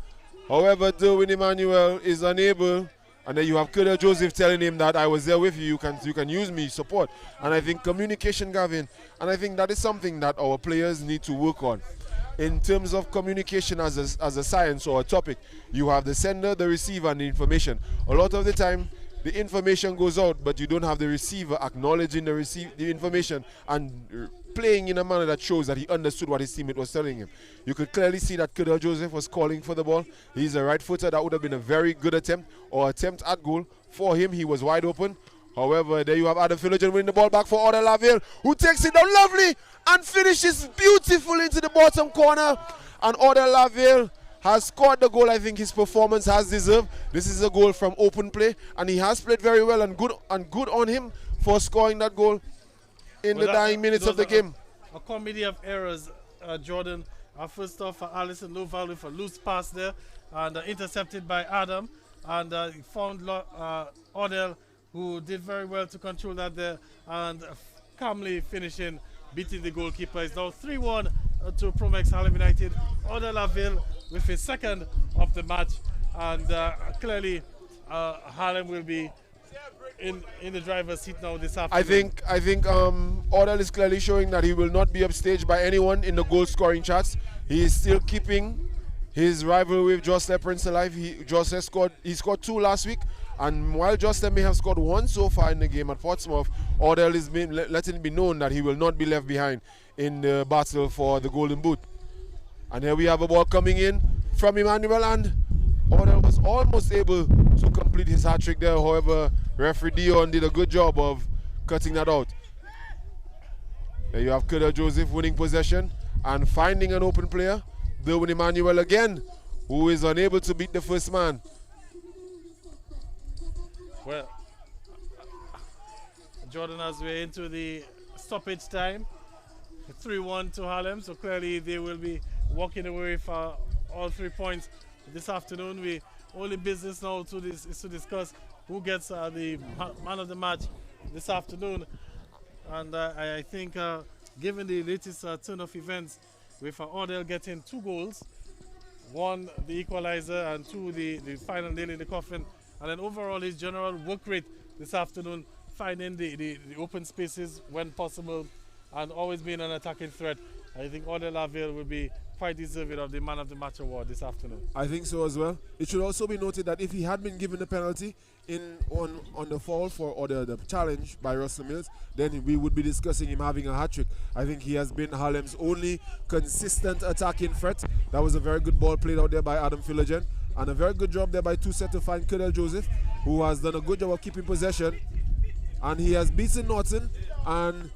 Speaker 2: However, Derwin Emmanuel is unable, and then you have Kedar Joseph telling him that I was there with you, you can use me, support. And I think communication, Gavin, and I think that is something that our players need to work on. In terms of communication as a science or a topic, you have the sender, the receiver, and the information. A lot of the time, the information goes out, but you don't have the receiver acknowledging the information and playing in a manner that shows that he understood what his teammate was telling him. You could clearly see that Kedar Joseph was calling for the ball. He's a right footer. That would have been a very good attempt at goal for him. He was wide open. However, there you have Adam Philogen winning the ball back for Odell Laville, who takes it down lovely and finishes beautifully into the bottom corner. And Odell Laville has scored the goal I think his performance has deserved. This is a goal from open play, and he has played very well, and good on him for scoring that goal in the dying minutes of the game.
Speaker 1: A comedy of errors, Jordan. First off, Alison Loval with a loose pass there, and intercepted by Adam, and found Odell, who did very well to control that there, and calmly finishing, beating the goalkeeper. It's now 3-1 to Promex Harlem United. Odell Laville with his second of the match, and clearly Harlem will be in the driver's seat now this afternoon.
Speaker 2: I think Odell is clearly showing that he will not be upstaged by anyone in the goal scoring charts. He is still keeping his rival with Josler Prince alive. He scored 2 last week, and while Josler may have scored 1 so far in the game at Portsmouth, Odell is letting it be known that he will not be left behind in the battle for the Golden Boot. And here we have a ball coming in from Emmanuel, and Odell was almost able to complete his hat-trick there. However, referee Dion did a good job of cutting that out. There you have Kedar Joseph winning possession and finding an open player. Derwin Emmanuel again, who is unable to beat the first man.
Speaker 1: Well, Jordan, as we're into the stoppage time, 3-1 to Harlem, so clearly they will be walking away for all 3 points this afternoon. We only business now is to discuss who gets the man of the match this afternoon, and I think given the latest turn of events, with Odell getting 2 goals, 1 the equalizer and 2 the final nail in the coffin, and then overall his general work rate this afternoon, finding the open spaces when possible and always being an attacking threat. I think Odell Laville will be quite deserving of the Man of the Match award this afternoon.
Speaker 2: I think so as well. It should also be noted that if he had been given the penalty on the fall or the challenge by Russell Mills, then we would be discussing him having a hat-trick. I think he has been Harlem's only consistent attacking threat. That was a very good ball played out there by Adam Philogen, and a very good job there by Toussaint to find Kedar Joseph, who has done a good job of keeping possession, and he has beaten Norton. And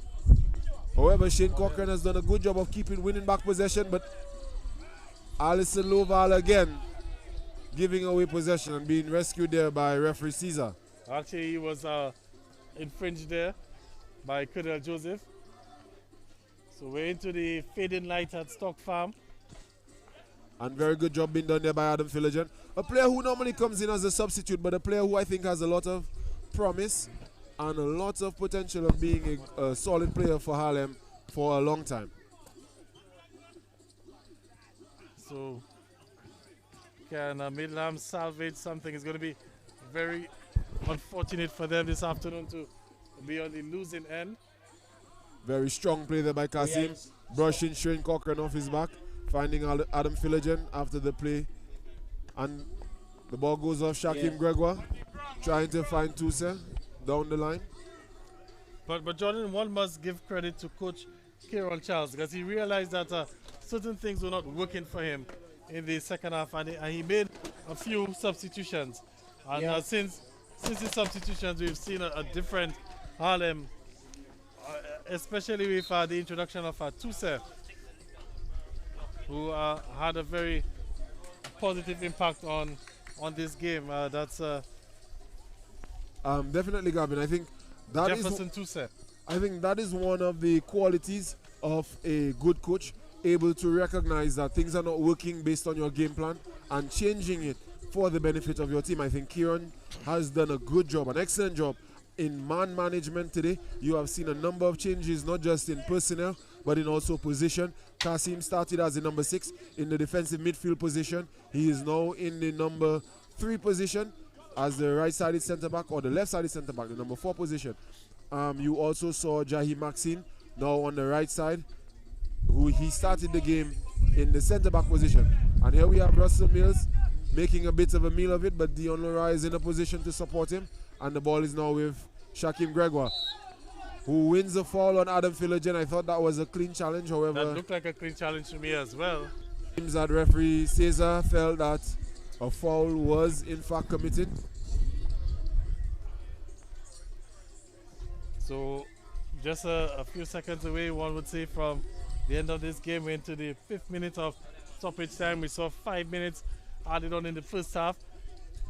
Speaker 2: however, Shane Cochran has done a good job of winning back possession, but Alison Loval again giving away possession and being rescued there by referee Caesar.
Speaker 1: Actually, he was infringed there by Kedar Joseph. So we're into the fading light at Stock Farm.
Speaker 2: And very good job being done there by Adam Philogen. A player who normally comes in as a substitute, but a player who I think has a lot of promise and a lot of potential of being a solid player for Harlem for a long time.
Speaker 1: So can Middleham salvage something? It's going to be very unfortunate for them this afternoon to be on the losing end.
Speaker 2: Very strong play there by Kasim, brushing Shane Cochran off his back, finding Adam Philogen after the play, and the ball goes off Shaquem Gregoire, trying to find Toussaint down the line.
Speaker 1: But Jordan, one must give credit to Coach Kieran Charles because he realized that certain things were not working for him in the second half, and he made a few substitutions. And since his substitutions, we've seen a different Harlem, especially with the introduction of Tuse, who had a very positive impact on this game. That's
Speaker 2: Definitely, Gavin. I think that is.
Speaker 1: Jefferson Tuse.
Speaker 2: I think that is one of the qualities of a good coach, able to recognize that things are not working based on your game plan and changing it for the benefit of your team. I think Kieran has done a good job, an excellent job in man management today. You have seen a number of changes, not just in personnel, but in also position. Kasim started as the number 6 in the defensive midfield position. He is now in the number 3 position as the right-sided centre-back, or the left-sided centre-back, the number 4 position. You also saw Jahi Maxine now on the right side, who he started the game in the centre-back position. And here we have Russell Mills making a bit of a meal of it, but Dion Lora is in a position to support him. And the ball is now with Shaquem Gregoire, who wins a foul on Adam Philogen. I thought that was a clean challenge, however.
Speaker 1: That looked like a clean challenge to me as well.
Speaker 2: Seems that referee Cesar felt that a foul was in fact committed.
Speaker 1: So just a few seconds away, one would say, from the end of this game. We're into the 5th minute of stoppage time. We saw 5 minutes added on in the first half.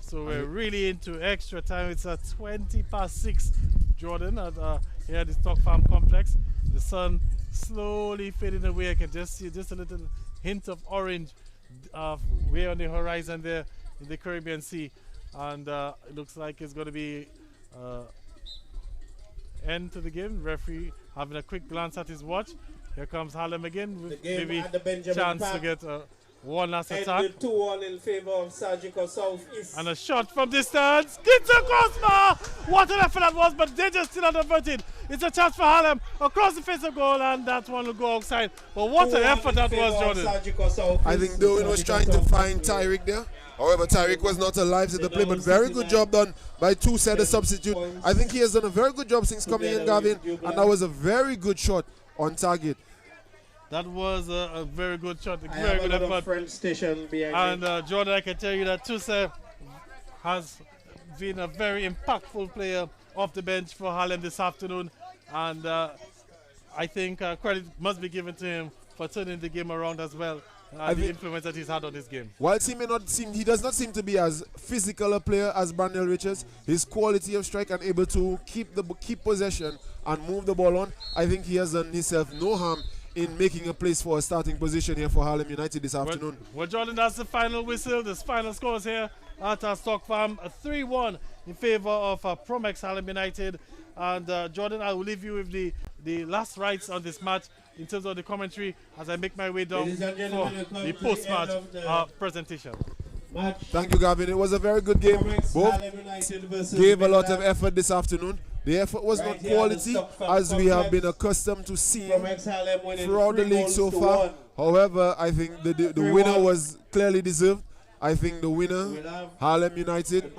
Speaker 1: So we're really into extra time. It's 20 past 6, Jordan, here at the Stock Farm Complex. The sun slowly fading away. I can just see just a little hint of orange way on the horizon there in the Caribbean Sea. And it looks like it's going to be end to the game. Referee having a quick glance at his watch. Here comes Harlem again with maybe chance to get one last attack.
Speaker 3: 2-1 in favor of Surgical Southeast.
Speaker 1: And a shot from distance. Ginter Cosma! What an effort that was, but they just still not averted. It's a chance for Harlem across the face of goal, and that one will go outside. But what an effort that was, Jordan.
Speaker 2: I think Darwin was trying to find Tyreek there. However, Tyreek was not alive to the play, but very good job done by Tuse, the substitute. I think he has done a very good job since coming in, Gavin, and that was a very good shot on target.
Speaker 1: That was a very good shot, a very good effort.
Speaker 3: French station behind
Speaker 1: and Jordan, I can tell you that Tuse has been a very impactful player off the bench for Harlem this afternoon, and I think credit must be given to him for turning the game around as well. The influence that he's had on this game.
Speaker 2: Whilst he does not seem to be as physical a player as Brandel Richards, his quality of strike and able to keep possession and move the ball on, I think he has done himself no harm in making a place for a starting position here for Harlem United this afternoon.
Speaker 1: Well, Jordan, that's the final whistle. The final scores here at Stock Farm, a 3-1 in favor of Promex Harlem United. And Jordan, I will leave you with the last rights on this match in terms of the commentary as I make my way down for the post-match presentation.
Speaker 2: Thank you, Gavin. It was a very good game. Both gave a lot of effort this afternoon. The effort was not quality as we have been accustomed to seeing throughout the league so far. However, I think the winner was clearly deserved. I think the winner, Harlem United,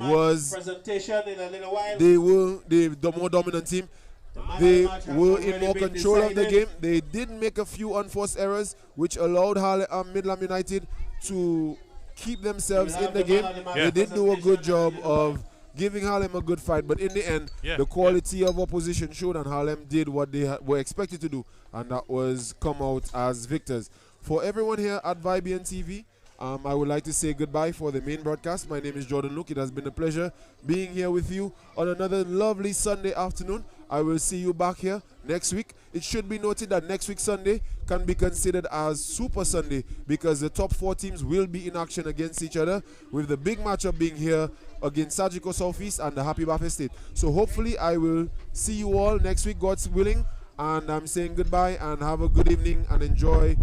Speaker 2: was they were the more dominant team. They were in more control of the game. They did make a few unforced errors, which allowed Midland United to keep themselves in the game. They did do a good job of giving Harlem a good fight, but in the end, the quality of opposition showed, and Harlem did what they were expected to do, and that was come out as victors. For everyone here at Vibian TV, I would like to say goodbye for the main broadcast. My name is Jordan Luke. It has been a pleasure being here with you on another lovely Sunday afternoon. I will see you back here next week. It should be noted that next week Sunday can be considered as Super Sunday because the top 4 teams will be in action against each other, with the big matchup being here against Surgical Southeast and the Happy Bath Estate. So hopefully I will see you all next week, God's willing, and I'm saying goodbye and have a good evening and enjoy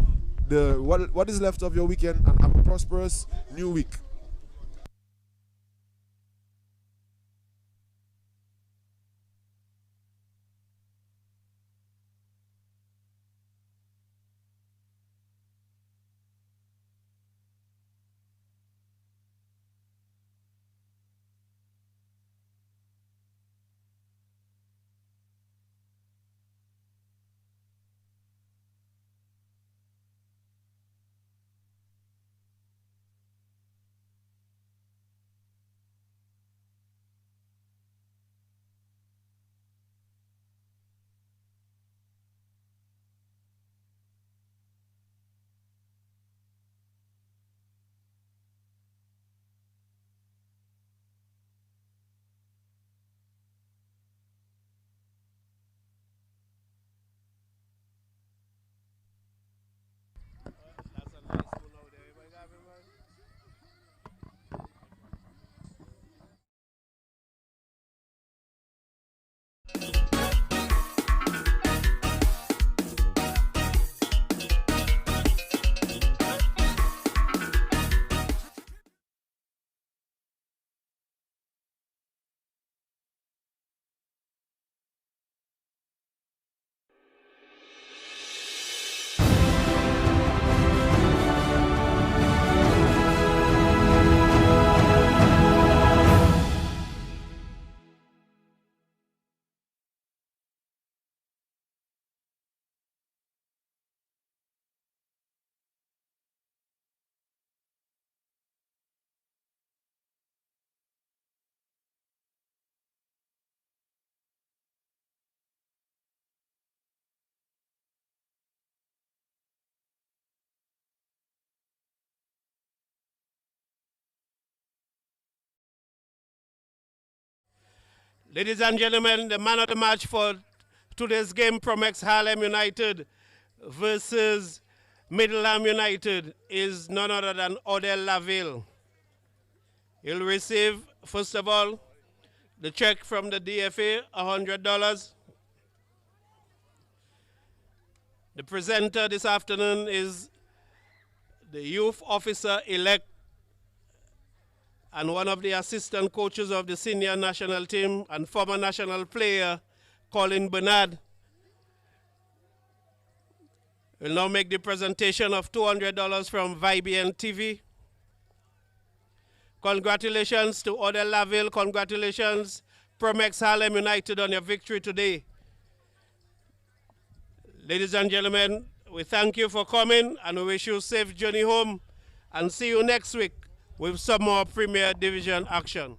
Speaker 2: what is left of your weekend, and have a prosperous new week.
Speaker 3: Ladies and gentlemen, the man of the match for today's game, Promex Harlem United versus Middleham United, is none other than Odell Laville. He'll receive, first of all, the check from the DFA, $100. The presenter this afternoon is the youth officer-elect and one of the assistant coaches of the senior national team and former national player, Colin Bernard. We'll now make the presentation of $200 from VIBN TV. Congratulations to Odell Laville. Congratulations, Promex Harlem United, on your victory today. Ladies and gentlemen, we thank you for coming and we wish you a safe journey home, and see you next week with some more Premier Division action.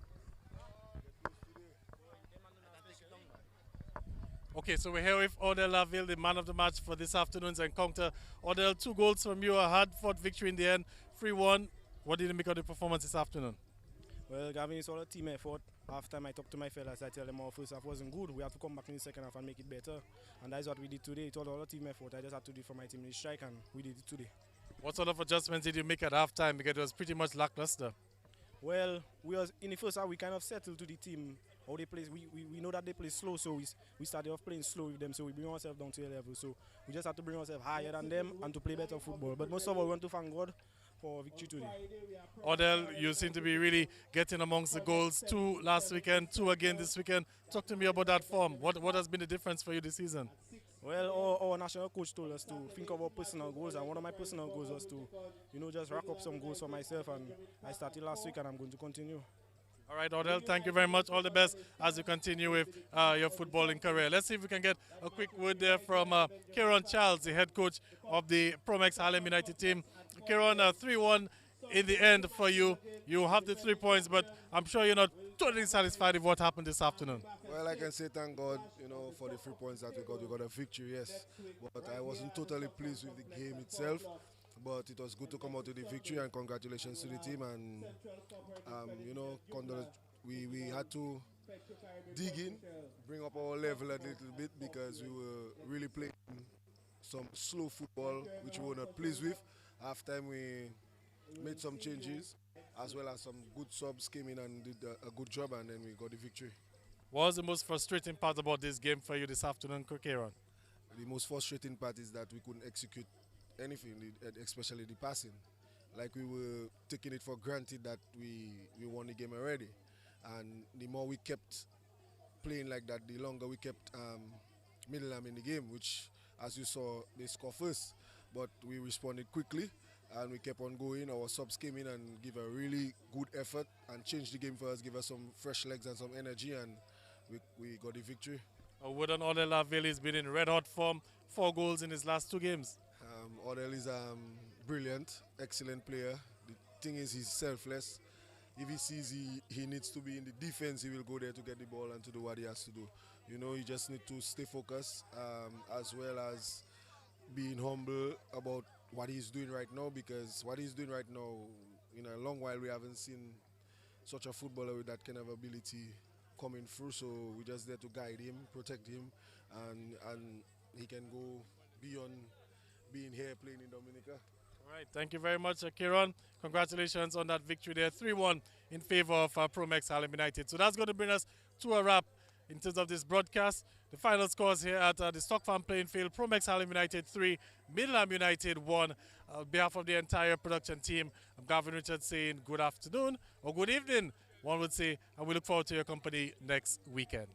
Speaker 1: Okay, so we're here with Odell Laville, the man of the match for this afternoon's encounter. Odell, 2 goals from you, a hard-fought victory in the end, 3-1. What did you make of the performance this afternoon?
Speaker 4: Well, Gavin, it's all a team effort. After I talked to my fellas, I tell them our first half wasn't good. We have to come back in the second half and make it better. And that is what we did today. It's all a team effort. I just had to do it for my team in the strike, and we did it today.
Speaker 1: What sort of adjustments did you make at halftime? Because it was pretty much lackluster.
Speaker 4: Well, we was in the first half, we kind of settled to the team. How they play, we know that they play slow, so we started off playing slow with them, so we bring ourselves down to a level. So we just have to bring ourselves higher than them and to play better football. But most of all, we want to thank God for victory today.
Speaker 1: Odell, you seem to be really getting amongst the goals. 2 last weekend, 2 again this weekend. Talk to me about that form. What has been the difference for you this season?
Speaker 4: Well, our national coach told us to think of our personal goals, and one of my personal goals was to, just rack up some goals for myself, and I started last week and I'm going to continue.
Speaker 1: All right, Odell, thank you very much. All the best as you continue with your footballing career. Let's see if we can get a quick word there from Kieran Charles, the head coach of the Promex Harlem United team. Kieran, 3-1 in the end for you. You have the 3 points, but I'm sure you're not totally satisfied with what happened this afternoon.
Speaker 5: Well, I can say thank God, for the 3 points that we got. We got a victory, yes. But I wasn't totally pleased with the game itself. But it was good to come out with the victory, and congratulations to the team. And, we had to dig in, bring up our level a little bit, because we were really playing some slow football, which we were not pleased with. Half-time, we made some changes, as well as some good subs came in and did a good job, and then we got the victory.
Speaker 1: What was the most frustrating part about this game for you this afternoon, Kieran?
Speaker 5: The most frustrating part is that we couldn't execute anything, especially the passing. Like, we were taking it for granted that we won the game already. And the more we kept playing like that, the longer we kept Middleham in the game, which, as you saw, they scored first. But we responded quickly and we kept on going. Our subs came in and gave a really good effort and changed the game for us, give us some fresh legs and some energy, and we got the victory.
Speaker 1: Wooden Odell Laville has been in red-hot form, 4 goals in his last 2 games.
Speaker 5: Odell is brilliant, excellent player. The thing is, he's selfless. If he sees he needs to be in the defense, he will go there to get the ball and to do what he has to do. He just need to stay focused, as well as being humble about what he's doing right now, because what he's doing right now, in a long while, we haven't seen such a footballer with that kind of ability coming through. So we're just there to guide him, protect him, and he can go beyond being here playing in Dominica.
Speaker 1: All right, thank you very much, Kieran. Congratulations on that victory there, 3-1 in favor of Promex Harlem United. So that's going to bring us to a wrap in terms of this broadcast. The final scores here at the Stock Farm playing field: Promex Harlem United 3, Midland United 1. On behalf of the entire production team, I'm Gavin Richards saying good afternoon or good evening, one would say, and we look forward to your company next weekend.